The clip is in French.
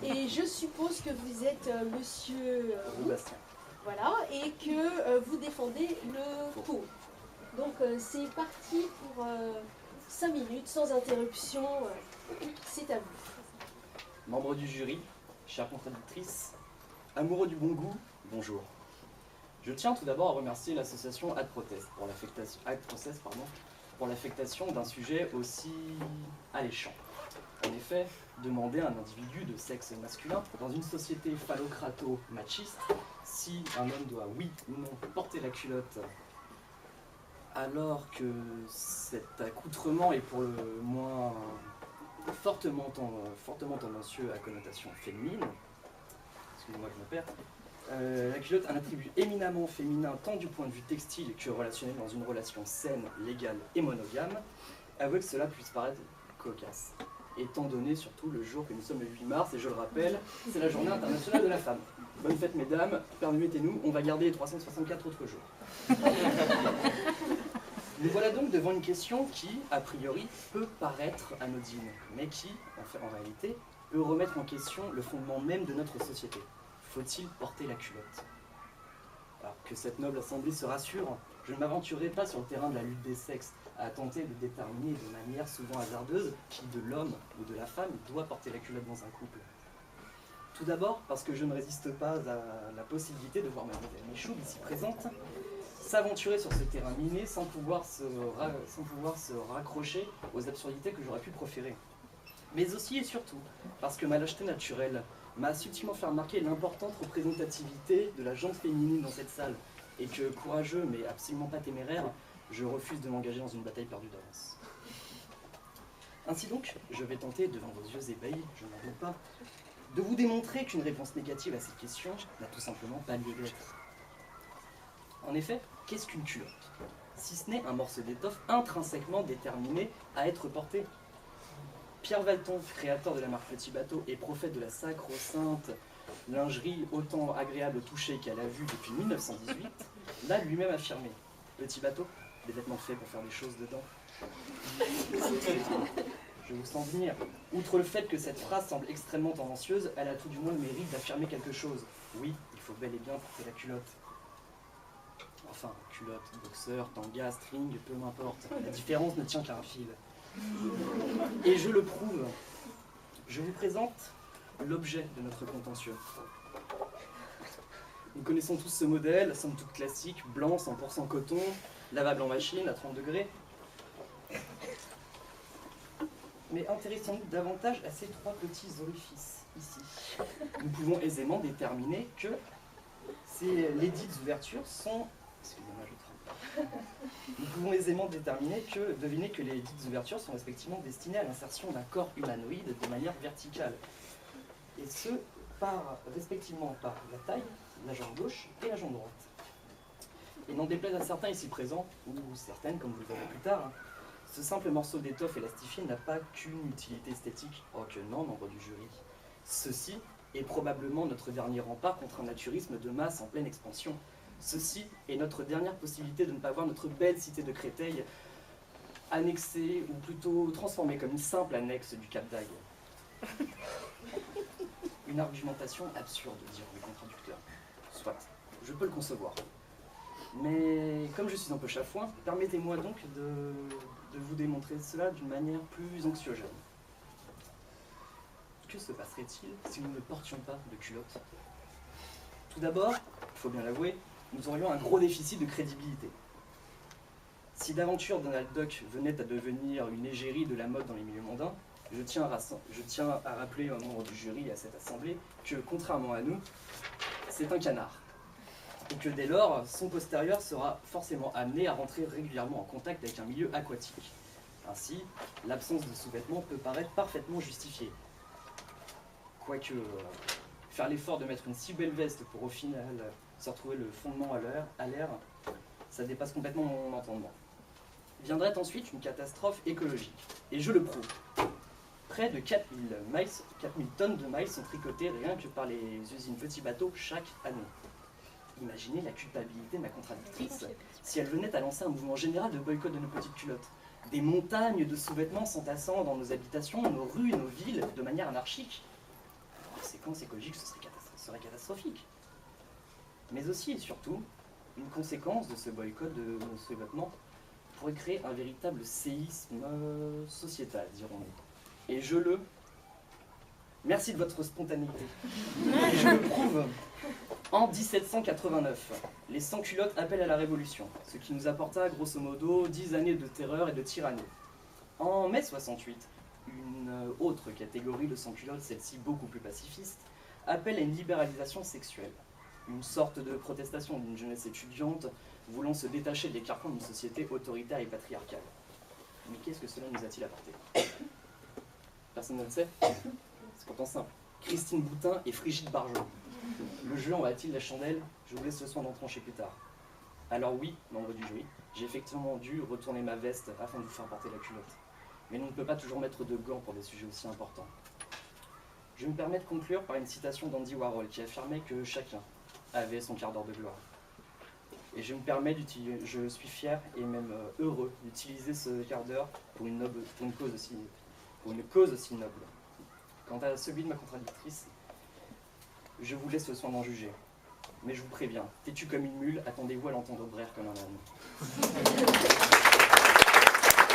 Et je suppose que vous êtes monsieur Bastien. voilà, et que vous défendez le cours. Donc c'est parti pour 5 minutes sans interruption. C'est à vous. Membre du jury, chère contradictrice, amoureux du bon goût, bonjour. Je tiens tout d'abord à remercier l'association Ad Process pour l'affectation d'un sujet aussi alléchant. En effet, demander à un individu de sexe masculin, dans une société phallocrato-machiste, si un homme doit, oui ou non, porter la culotte, alors que cet accoutrement est pour le moins fortement tendancieux à connotation féminine, excusez-moi je me perds, la culotte a un attribut éminemment féminin tant du point de vue textile que relationnel dans une relation saine, légale et monogame, avouez que cela puisse paraître cocasse. Étant donné surtout le jour que nous sommes le 8 mars, et je le rappelle, c'est la journée internationale de la femme. Bonne fête mesdames, permettez-nous, on va garder les 364 autres jours. Nous voilà donc devant une question qui, a priori, peut paraître anodine, mais qui, en réalité, peut remettre en question le fondement même de notre société. Faut-il porter la culotte? Alors que cette noble assemblée se rassure, je ne m'aventurerai pas sur le terrain de la lutte des sexes à tenter de déterminer de manière souvent hasardeuse qui de l'homme ou de la femme doit porter la culotte dans un couple. Tout d'abord parce que je ne résiste pas à la possibilité de voir mes choux ici présente s'aventurer sur ce terrain miné sans pouvoir se raccrocher aux absurdités que j'aurais pu proférer. Mais aussi et surtout parce que ma lâcheté naturelle m'a subtilement fait remarquer l'importante représentativité de la jante féminine dans cette salle, et que, courageux mais absolument pas téméraire, je refuse de m'engager dans une bataille perdue d'avance. Ainsi donc, je vais tenter, devant vos yeux ébahis, je n'en doute pas, de vous démontrer qu'une réponse négative à cette question n'a tout simplement pas lieu d'être. En effet, qu'est-ce qu'une culotte? Si ce n'est un morceau d'étoffe intrinsèquement déterminé à être porté. Pierre Valton, créateur de la marque Petit Bateau et prophète de la sacro-sainte lingerie autant agréable au toucher qu'à la vue depuis 1918, l'a lui-même affirmé. Petit bateau, des vêtements faits pour faire des choses dedans. Je vous sens venir. Outre le fait que cette phrase semble extrêmement tendancieuse, elle a tout du moins le mérite d'affirmer quelque chose. Oui, il faut bel et bien porter la culotte. Enfin, culotte, boxeur, tanga, string, peu m'importe. La différence ne tient qu'à un fil. Et je le prouve. Je vous présente l'objet de notre contentieux. Nous connaissons tous ce modèle, somme toute classique, blanc, 100% coton, lavable en machine à 30 degrés. Mais intéressons-nous davantage à ces trois petits orifices ici. Nous pouvons aisément déterminer que les dites ouvertures sont... Excusez-moi, je tremble. Nous pouvons aisément deviner que les dites ouvertures sont respectivement destinées à l'insertion d'un corps humanoïde de manière verticale. Et ce, respectivement par la taille, la jambe gauche et la jambe droite. Et n'en déplaise à certains ici présents, ou certaines, comme vous le verrez plus tard, ce simple morceau d'étoffe élastifié n'a pas qu'une utilité esthétique. Oh que non, membre du jury. Ceci est probablement notre dernier rempart contre un naturisme de masse en pleine expansion. Ceci est notre dernière possibilité de ne pas voir notre belle cité de Créteil annexée, ou plutôt transformée comme une simple annexe du Cap d'Agde. Une argumentation absurde, diront les contradicteurs. Soit, je peux le concevoir. Mais comme je suis un peu chafouin, permettez-moi donc de vous démontrer cela d'une manière plus anxiogène. Que se passerait-il si nous ne portions pas de culotte? Tout d'abord, il faut bien l'avouer, nous aurions un gros déficit de crédibilité. Si d'aventure Donald Duck venait à devenir une égérie de la mode dans les milieux mondains, je tiens à rappeler aux membres du jury et à cette assemblée que, contrairement à nous, c'est un canard. Et que dès lors, son postérieur sera forcément amené à rentrer régulièrement en contact avec un milieu aquatique. Ainsi, l'absence de sous-vêtements peut paraître parfaitement justifiée. Quoique, faire l'effort de mettre une si belle veste pour au final se retrouver le fondement à l'air, ça dépasse complètement mon entendement. Viendrait ensuite une catastrophe écologique, et je le prouve. Près de 4000 tonnes de maïs sont tricotées rien que par les usines Petit Bateau chaque année. Imaginez la culpabilité de ma contradictrice si elle venait à lancer un mouvement général de boycott de nos petites culottes. Des montagnes de sous-vêtements s'entassant dans nos habitations, nos rues, nos villes, de manière anarchique. C'est conséquences écologiques seraient catastrophiques. Mais aussi et surtout, une conséquence de ce boycott, de ce vêtement, pourrait créer un véritable séisme sociétal, dirons-nous. Et je le... Merci de votre spontanéité. Et je le prouve. En 1789, les sans-culottes appellent à la Révolution, ce qui nous apporta grosso modo 10 années de terreur et de tyrannie. En mai 68, une autre catégorie de sans-culottes, celle-ci beaucoup plus pacifiste, appelle à une libéralisation sexuelle. Une sorte de protestation d'une jeunesse étudiante voulant se détacher des carcans d'une société autoritaire et patriarcale. Mais qu'est-ce que cela nous a-t-il apporté? Personne ne le sait? C'est pourtant simple. Christine Boutin et Frigide Barjot. Le jeu envoie-t-il la chandelle? Je vous laisse le soin d'en trancher plus tard. Alors oui, membre du jury, j'ai effectivement dû retourner ma veste afin de vous faire porter la culotte. Mais l'on ne peut pas toujours mettre de gants pour des sujets aussi importants. Je me permets de conclure par une citation d'Andy Warhol qui affirmait que chacun avait son quart d'heure de gloire. Et je me permets d'utiliser, je suis fier et même heureux d'utiliser ce quart d'heure pour une cause aussi noble. Quant à celui de ma contradictrice, je vous laisse le soin d'en juger. Mais je vous préviens, têtu comme une mule, attendez-vous à l'entendre braire comme un âne.